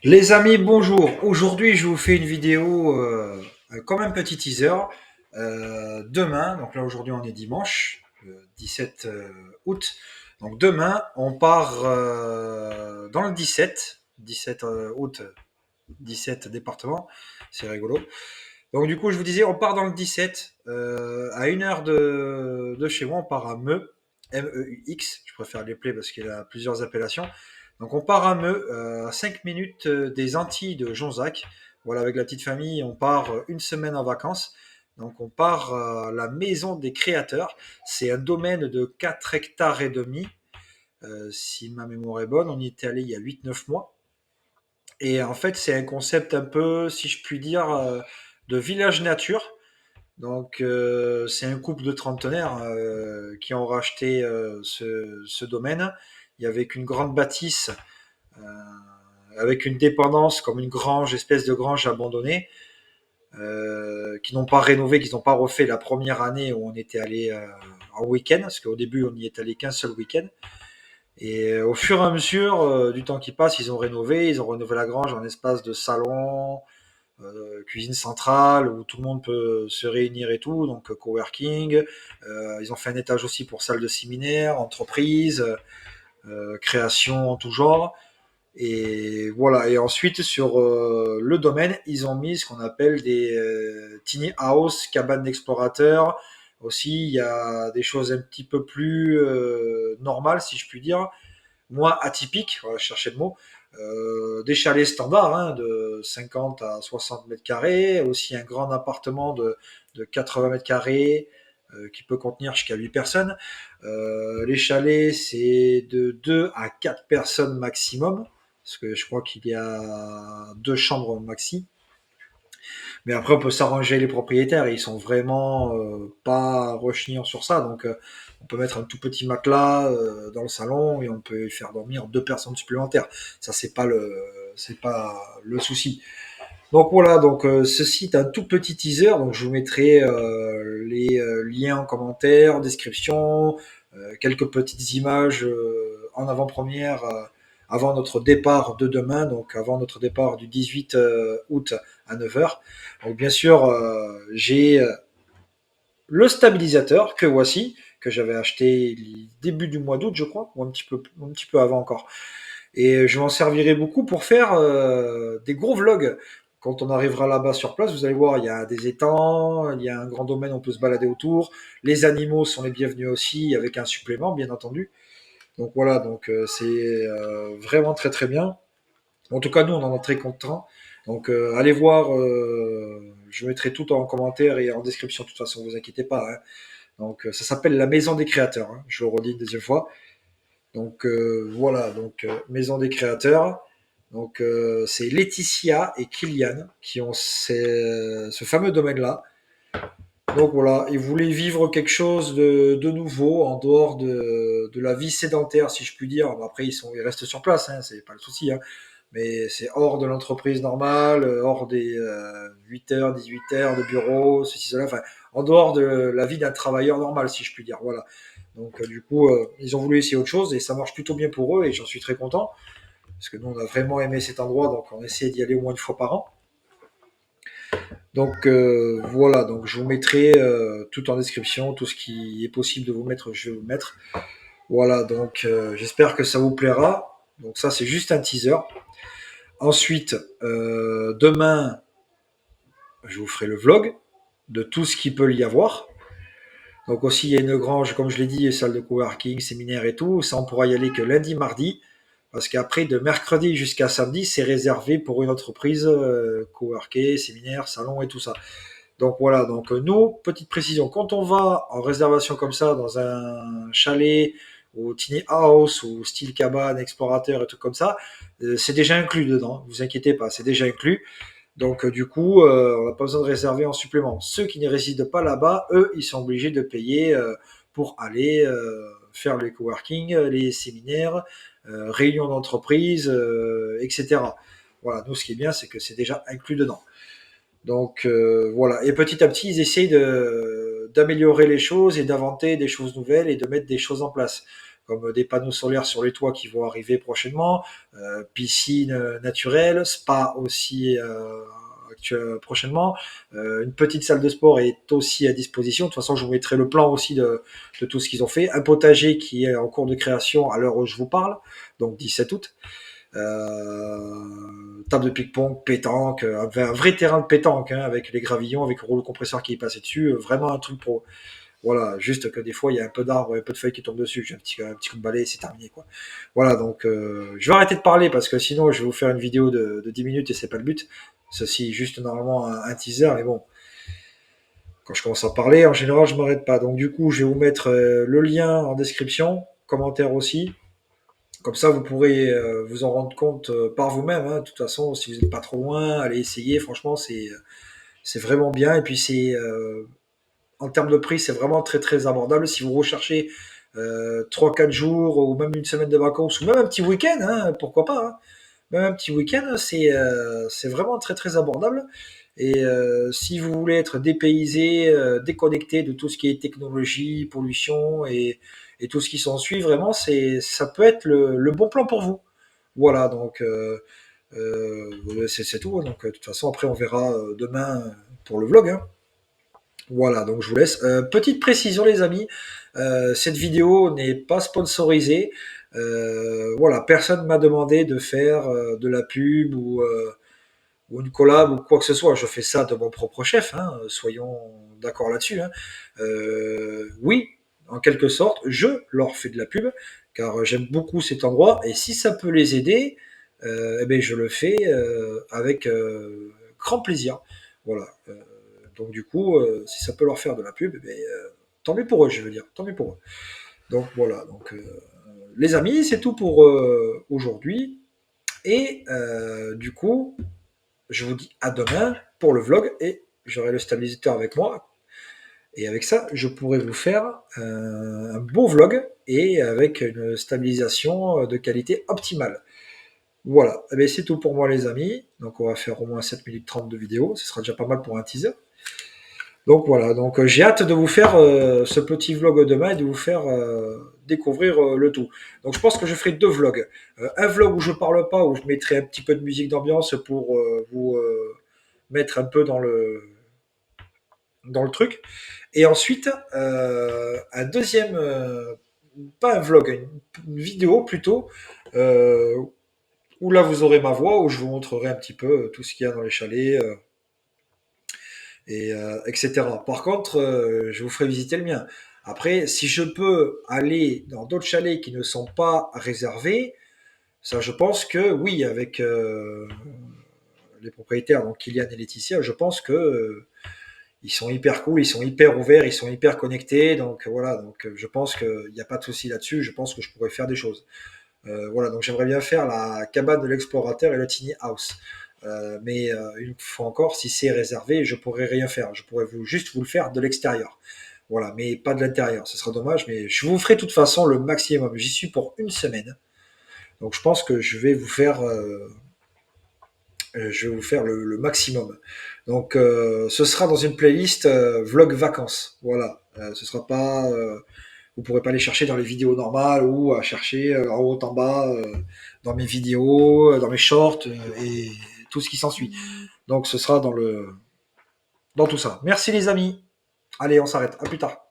Les amis, bonjour. Aujourd'hui, je vous fais une vidéo comme un petit teaser. Demain, donc là aujourd'hui on est dimanche, le 17 août. Donc demain, on part dans le 17 août, 17 département. C'est rigolo. Donc du coup, je vous disais, on part dans le 17 à 1 heure de chez moi. On part à Meux, Meux. Je préfère les play parce qu'il a plusieurs appellations. Donc on part à Meux, à 5 minutes des Antilles de Jonzac. Voilà, avec la petite famille, on part une semaine en vacances. Donc on part à la Maison des Créateurs. C'est un domaine de 4 hectares et demi. Si ma mémoire est bonne, on y était allé il y a 8 9 mois. Et en fait, c'est un concept un peu, si je puis dire, de village nature. Donc, c'est un couple de trentenaires qui ont racheté ce domaine. Il y avait qu'une grande bâtisse euh, avec une dépendance comme une grange, espèce de grange abandonnée, qui n'ont pas rénové, qui n'ont pas refait la première année où on était allé en week-end, parce qu'au début on n'y est allé qu'un seul week-end. Et au fur et à mesure du temps qui passe, ils ont rénové la grange en espace de salon, cuisine centrale où tout le monde peut se réunir et tout, donc coworking. Ils ont fait un étage aussi pour salle de séminaire, entreprise, création en tout genre. Et voilà. Et ensuite sur le domaine, ils ont mis ce qu'on appelle des tiny house, cabanes d'explorateurs. Aussi, il y a des choses un petit peu plus normales, si je puis dire, moins atypiques. Voilà, je cherchais le mot. Des chalets standards hein, de 50 à 60 mètres carrés, aussi un grand appartement de 80 mètres carrés qui peut contenir jusqu'à 8 personnes. Les chalets, c'est de 2 à 4 personnes maximum, parce que je crois qu'il y a 2 chambres maxi. Mais après, on peut s'arranger les propriétaires, ils sont vraiment pas rechignants sur ça. Donc, on peut mettre un tout petit matelas dans le salon et on peut y faire dormir 2 personnes supplémentaires. Ça, c'est pas le souci. Donc voilà, donc ce site un tout petit teaser, donc je vous mettrai les liens en commentaire, en description, quelques petites images en avant-première avant notre départ de demain, donc avant notre départ du 18 août à 9 heures. Donc bien sûr, j'ai le stabilisateur que voici, que j'avais acheté début du mois d'août, je crois, ou un petit peu avant encore. Et je m'en servirai beaucoup pour faire des gros vlogs. Quand on arrivera là-bas sur place, vous allez voir, il y a des étangs, il y a un grand domaine, on peut se balader autour. Les animaux sont les bienvenus aussi, avec un supplément, bien entendu. Donc voilà, donc c'est vraiment très très bien. En tout cas, nous, on en est très contents. Donc allez voir, je mettrai tout en commentaire et en description, de toute façon, vous inquiétez pas. Hein. Donc ça s'appelle la Maison des Créateurs, hein. Je le redis une deuxième fois. Donc voilà, donc Maison des Créateurs. Donc c'est Laetitia et Kylian qui ont ce fameux domaine-là. Donc voilà, ils voulaient vivre quelque chose de nouveau en dehors de la vie sédentaire, si je puis dire. Bon, après, ils restent sur place, hein, c'est pas le souci. Hein. Mais c'est hors de l'entreprise normale, hors des 8 heures, 18 heures de bureau, ceci, cela. Enfin, en dehors de la vie d'un travailleur normal, si je puis dire. Voilà. Donc du coup, ils ont voulu essayer autre chose et ça marche plutôt bien pour eux et j'en suis très content parce que nous on a vraiment aimé cet endroit donc on essaie d'y aller au moins une fois par an. Donc voilà, donc je vous mettrai tout en description, tout ce qui est possible de vous mettre, je vais vous mettre. Voilà, donc j'espère que ça vous plaira. Donc ça c'est juste un teaser. Ensuite, demain, je vous ferai le vlog de tout ce qu'il peut y avoir. Donc aussi, il y a une grange, comme je l'ai dit, salle de coworking, séminaire et tout. Ça, on pourra y aller que lundi, mardi. Parce qu'après, de mercredi jusqu'à samedi, c'est réservé pour une entreprise, coworker, séminaire, salon et tout ça. Donc voilà, donc nous, petite précision, quand on va en réservation comme ça, dans un chalet, ou tiny house, ou style cabane, explorateur et tout comme ça, c'est déjà inclus dedans, vous inquiétez pas, c'est déjà inclus. Donc du coup, on n'a pas besoin de réserver en supplément. Ceux qui ne résident pas là-bas, eux, ils sont obligés de payer pour aller faire les coworking, les séminaires, réunions d'entreprise, etc. Voilà, nous ce qui est bien, c'est que c'est déjà inclus dedans. Donc voilà, et petit à petit, ils essayent d'améliorer les choses et d'inventer des choses nouvelles et de mettre des choses en place. comme des panneaux solaires sur les toits qui vont arriver prochainement, piscine naturelle, spa aussi prochainement. Une petite salle de sport est aussi à disposition. De toute façon, je vous mettrai le plan aussi de tout ce qu'ils ont fait. Un potager qui est en cours de création à l'heure où je vous parle, donc 17 août. Table de ping-pong, pétanque, un vrai terrain de pétanque hein, avec les gravillons, avec le rouleau compresseur qui est passé dessus, vraiment un truc pro. Voilà, juste que des fois il y a un peu d'arbres, un peu de feuilles qui tombent dessus, j'ai un petit coup de balai, c'est terminé quoi. Voilà, donc je vais arrêter de parler parce que sinon je vais vous faire une vidéo de 10 minutes et c'est pas le but. Ceci juste normalement un teaser, mais bon, quand je commence à parler, en général je m'arrête pas. Donc du coup je vais vous mettre le lien en description, commentaire aussi. Comme ça, vous pourrez vous en rendre compte par vous-même. Hein. De toute façon, si vous n'êtes pas trop loin, allez essayer. Franchement, c'est vraiment bien. Et puis, c'est en termes de prix, c'est vraiment très très abordable. Si vous recherchez 3-4 jours ou même une semaine de vacances ou même un petit week-end, hein, pourquoi pas. Hein. Même un petit week-end, c'est vraiment très très abordable. Et si vous voulez être dépaysé, déconnecté de tout ce qui est technologie, pollution et tout ce qui s'ensuit, vraiment, ça peut être le bon plan pour vous. Voilà, donc c'est tout. Hein. Donc de toute façon, après, on verra demain pour le vlog. Hein. Voilà, donc je vous laisse. Petite précision, les amis, cette vidéo n'est pas sponsorisée. Voilà, personne m'a demandé de faire de la pub ou une collab ou quoi que ce soit. Je fais ça de mon propre chef, hein, soyons d'accord là-dessus. Hein. Oui, en quelque sorte, je leur fais de la pub car j'aime beaucoup cet endroit et si ça peut les aider, eh ben, je le fais avec grand plaisir. Voilà. Donc du coup, si ça peut leur faire de la pub, eh ben, tant mieux pour eux, je veux dire, tant mieux pour eux. Donc voilà. Donc les amis, c'est tout pour aujourd'hui et du coup, je vous dis à demain pour le vlog et j'aurai le stabilisateur avec moi. Et avec ça, je pourrai vous faire un beau vlog et avec une stabilisation de qualité optimale. Voilà, eh bien, c'est tout pour moi les amis. Donc on va faire au moins 7 minutes 30 de vidéo, ce sera déjà pas mal pour un teaser. Donc voilà, donc j'ai hâte de vous faire ce petit vlog demain et de vous faire découvrir le tout. Donc je pense que je ferai deux vlogs. Un vlog où je parle pas, où je mettrai un petit peu de musique d'ambiance pour vous mettre un peu dans le truc. Et ensuite, un deuxième, pas un vlog, une vidéo plutôt, euh, où là vous aurez ma voix, où je vous montrerai un petit peu tout ce qu'il y a dans les chalets, et etc. Par contre, je vous ferai visiter le mien. Après, si je peux aller dans d'autres chalets qui ne sont pas réservés, ça je pense que oui, avec les propriétaires, donc Kylian et Laetitia, je pense que ils sont hyper cool, ils sont hyper ouverts, ils sont hyper connectés. Donc voilà, donc je pense qu'il n'y a pas de souci là-dessus. Je pense que je pourrais faire des choses. Voilà, donc j'aimerais bien faire la cabane de l'explorateur et le tiny house. Mais une fois encore, si c'est réservé, je pourrais rien faire. Je pourrais juste vous le faire de l'extérieur. Voilà, mais pas de l'intérieur. Ce sera dommage, mais je vous ferai de toute façon le maximum. J'y suis pour une semaine. Donc je pense que je vais vous faire le maximum. Donc, ce sera dans une playlist vlog vacances. Voilà. Ce sera pas, vous pourrez pas aller chercher dans les vidéos normales ou à chercher en haut en bas dans mes vidéos, dans mes shorts et tout ce qui s'ensuit. Donc, ce sera dans tout ça. Merci les amis. Allez, on s'arrête. À plus tard.